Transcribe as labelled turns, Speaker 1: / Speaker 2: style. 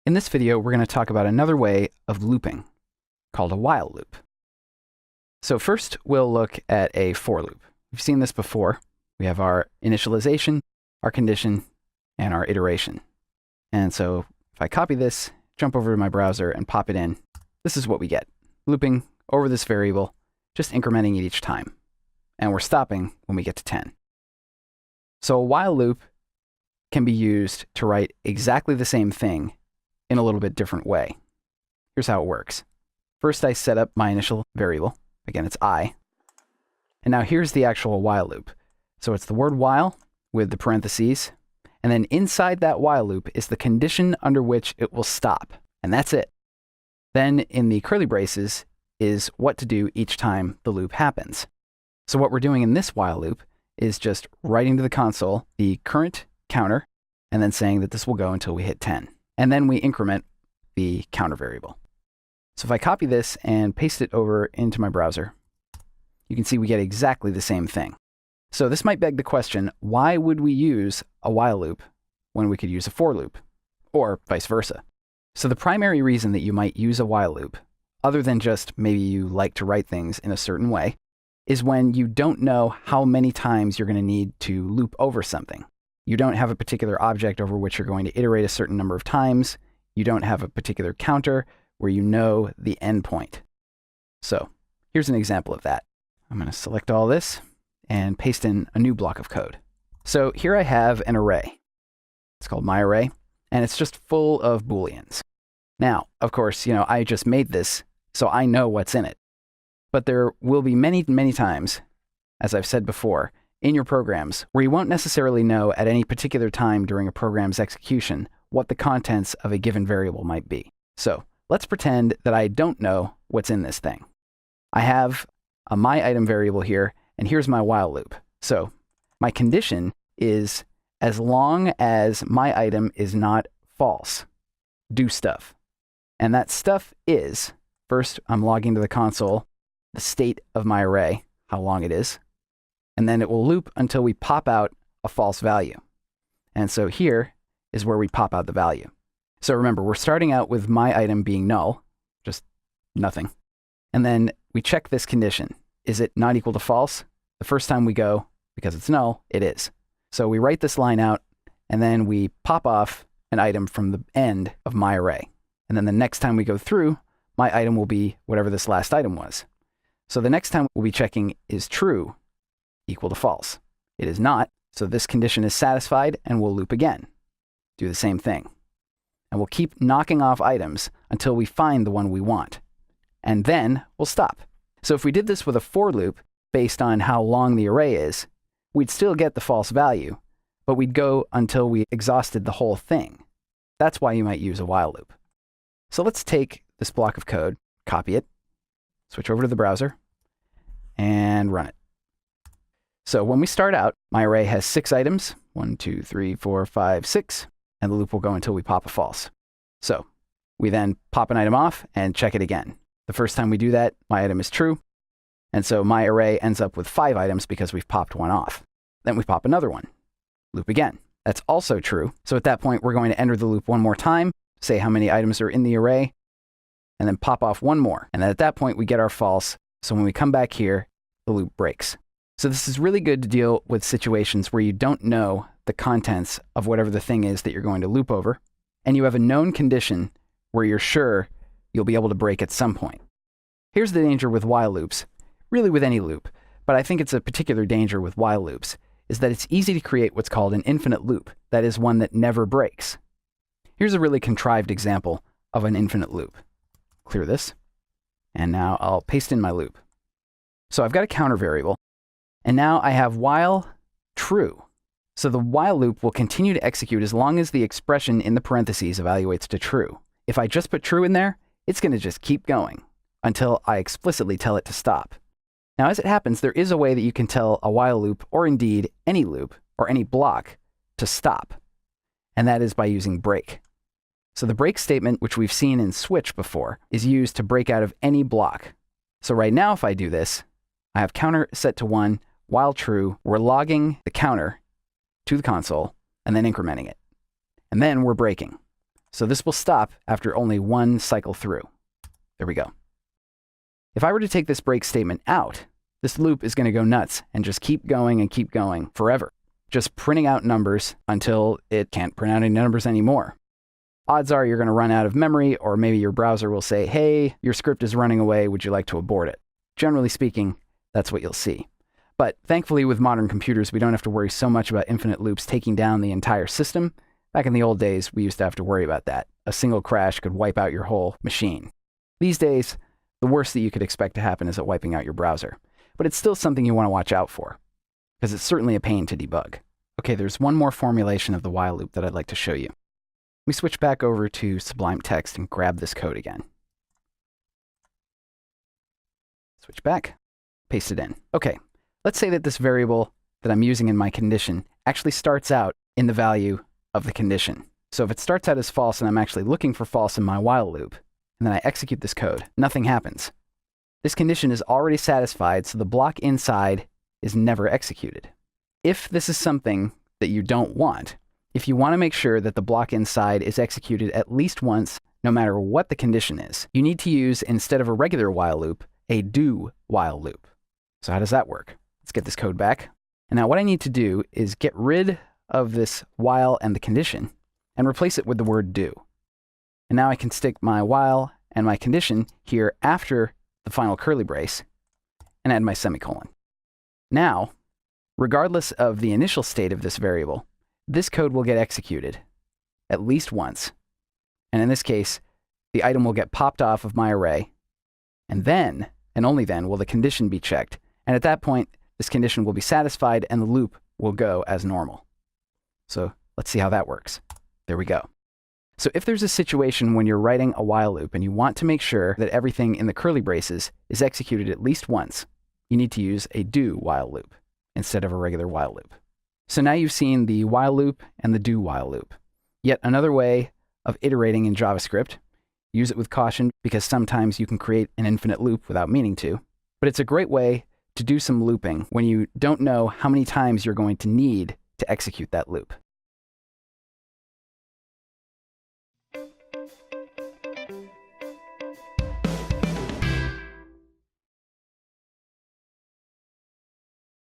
Speaker 1: In this video, we're going to talk about another way of looping called a while loop. So first, we'll look at a for loop. We've seen this before. We have our initialization, our condition, and our iteration. And so if I copy this, jump over to my browser and pop it in, this is what we get. Looping over this variable, just incrementing it each time. And we're stopping when we get to 10. So a while loop can be used to write exactly the same thing in a little bit different way. Here's how it works. First, I set up my initial variable. Again, it's I. And now here's the actual while loop. So it's the word while with the parentheses. And then inside that while loop is the condition under which it will stop. And that's it. Then in the curly braces is what to do each time the loop happens. So what we're doing in this while loop is just writing to the console the current counter and then saying that this will go until we hit 10. And then we increment the counter variable. So if I copy this and paste it over into my browser, you can see we get exactly the same thing. So this might beg the question, why would we use a while loop when we could use a for loop, or vice versa? So the primary reason that you might use a while loop, other than just maybe you like to write things in a certain way, is when you don't know how many times you're going to need to loop over something. You don't have a particular object over which you're going to iterate a certain number of times. You don't have a particular counter where you know the endpoint. So here's an example of that. I'm going to select all this and paste in a new block of code. So here I have an array. It's called myArray, and it's just full of Booleans. Now, of course, I just made this, so I know what's in it. But there will be many, many times, as I've said before, in your programs where you won't necessarily know at any particular time during a program's execution what the contents of a given variable might be. So let's pretend that I don't know what's in this thing. I have a myItem variable here, and here's my while loop. So my condition is as long as myItem is not false, do stuff. And that stuff is, first I'm logging to the console, the state of my array, how long it is, and then it will loop until we pop out a false value. And so here is where we pop out the value. So remember, we're starting out with myItem being null, just nothing. And then we check this condition. Is it not equal to false? The first time we go, because it's null, it is. So we write this line out, and then we pop off an item from the end of my array. And then the next time we go through, my item will be whatever this last item was. So the next time we'll be checking is true equal to false. It is not, so this condition is satisfied, and we'll loop again. Do the same thing. And we'll keep knocking off items until we find the one we want. And then we'll stop. So if we did this with a for loop based on how long the array is, we'd still get the false value, but we'd go until we exhausted the whole thing. That's why you might use a while loop. So let's take this block of code, copy it, switch over to the browser, and run it. So when we start out, my array has 6 items, 1, 2, 3, 4, 5, 6, and the loop will go until we pop a false. So we then pop an item off and check it again. The first time we do that, my item is true, and so my array ends up with 5 items because we've popped one off. Then we pop another one, loop again. That's also true. So at that point, we're going to enter the loop one more time, say how many items are in the array, and then pop off one more. And then at that point, we get our false. So when we come back here, the loop breaks. So this is really good to deal with situations where you don't know the contents of whatever the thing is that you're going to loop over, and you have a known condition where you're sure you'll be able to break at some point. Here's the danger with while loops, really with any loop, but I think it's a particular danger with while loops, is that it's easy to create what's called an infinite loop, that is one that never breaks. Here's a really contrived example of an infinite loop. Clear this, and now I'll paste in my loop. So I've got a counter variable, and now I have while true. So the while loop will continue to execute as long as the expression in the parentheses evaluates to true. If I just put true in there, it's going to just keep going until I explicitly tell it to stop. Now, as it happens, there is a way that you can tell a while loop, or indeed any loop, or any block, to stop, and that is by using break. So the break statement, which we've seen in Switch before, is used to break out of any block. So right now, if I do this, I have counter set to 1, while true, we're logging the counter to the console, and then incrementing it. And then we're breaking. So this will stop after only one cycle through. There we go. If I were to take this break statement out, this loop is going to go nuts and just keep going forever, just printing out numbers until it can't print out any numbers anymore. Odds are you're going to run out of memory, or maybe your browser will say, hey, your script is running away, would you like to abort it? Generally speaking, that's what you'll see. But thankfully, with modern computers, we don't have to worry so much about infinite loops taking down the entire system. Back in the old days, we used to have to worry about that. A single crash could wipe out your whole machine. These days, the worst that you could expect to happen is it wiping out your browser. But it's still something you want to watch out for, because it's certainly a pain to debug. Okay, there's one more formulation of the while loop that I'd like to show you. Let me switch back over to Sublime Text and grab this code again. Switch back, paste it in. Okay, let's say that this variable that I'm using in my condition actually starts out in the value of the condition. So if it starts out as false and I'm actually looking for false in my while loop, and then I execute this code, nothing happens. This condition is already satisfied, so the block inside is never executed. If this is something that you don't want, if you want to make sure that the block inside is executed at least once, no matter what the condition is, you need to use, instead of a regular while loop, a do while loop. So how does that work? Let's get this code back. And now what I need to do is get rid of this while and the condition and replace it with the word do. And now I can stick my while and my condition here after the final curly brace and add my semicolon. Now, regardless of the initial state of this variable, this code will get executed at least once. And in this case, the item will get popped off of my array, and then, and only then, will the condition be checked. And at that point, this condition will be satisfied and the loop will go as normal. So let's see how that works. There we go. So if there's a situation when you're writing a while loop and you want to make sure that everything in the curly braces is executed at least once, you need to use a do while loop instead of a regular while loop. So now you've seen the while loop and the do while loop. Yet another way of iterating in JavaScript. Use it with caution, because sometimes you can create an infinite loop without meaning to. But it's a great way to do some looping when you don't know how many times you're going to need to execute that loop.